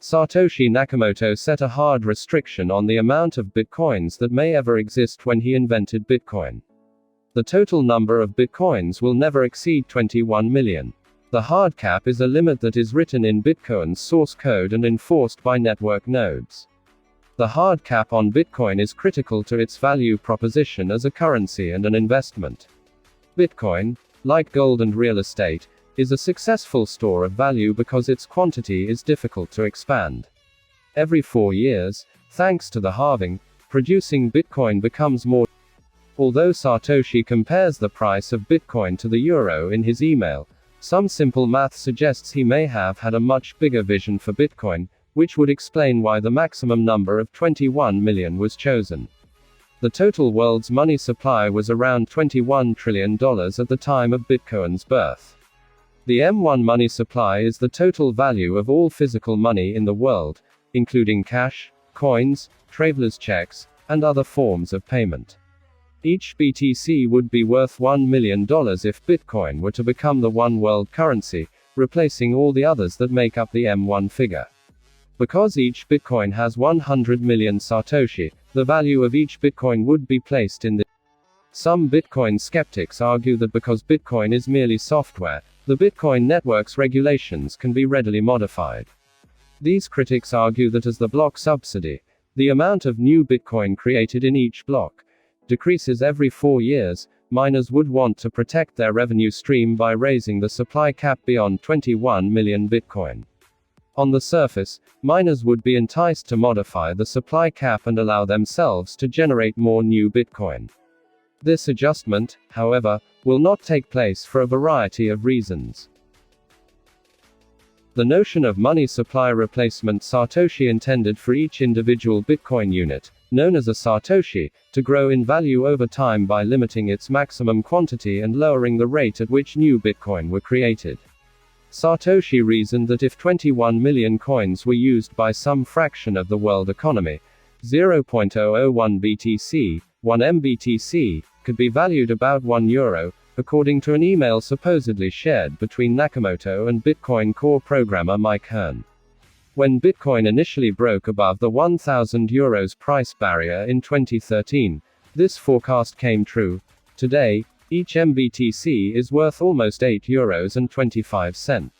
Satoshi Nakamoto set a hard restriction on the amount of bitcoins that may ever exist when he invented Bitcoin. The total number of bitcoins will never exceed 21 million. The hard cap is a limit that is written in Bitcoin's source code and enforced by network nodes. The hard cap on Bitcoin is critical to its value proposition as a currency and an investment. Bitcoin, like gold and real estate, is a successful store of value because its quantity is difficult to expand. Every 4 years, thanks to the halving, producing Bitcoin becomes more. Although Satoshi compares the price of Bitcoin to the euro in his email, some simple math suggests he may have had a much bigger vision for Bitcoin, which would explain why the maximum number of 21 million was chosen. The total world's money supply was around $21 trillion at the time of Bitcoin's birth. The M1 money supply is the total value of all physical money in the world, including cash, coins, traveler's checks, and other forms of payment. Each BTC would be worth $1 million if Bitcoin were to become the one world currency, replacing all the others that make up the M1 figure. Because each Bitcoin has 100 million Satoshi, the value of each Bitcoin would be placed in the. Some Bitcoin skeptics argue that because Bitcoin is merely software, the Bitcoin network's regulations can be readily modified. These critics argue that as the block subsidy, the amount of new Bitcoin created in each block, decreases every 4 years, miners would want to protect their revenue stream by raising the supply cap beyond 21 million Bitcoin. On the surface, miners would be enticed to modify the supply cap and allow themselves to generate more new Bitcoin. This adjustment, however, will not take place for a variety of reasons. The notion of money supply replacement Satoshi intended for each individual Bitcoin unit, known as a Satoshi, to grow in value over time by limiting its maximum quantity and lowering the rate at which new Bitcoin were created. Satoshi reasoned that if 21 million coins were used by some fraction of the world economy, 0.001 BTC, 1 MBTC, could be valued about €1, according to an email supposedly shared between Nakamoto and Bitcoin core programmer Mike Hearn. When Bitcoin initially broke above the €1,000 price barrier in 2013, this forecast came true. Today, each MBTC is worth almost €8.25.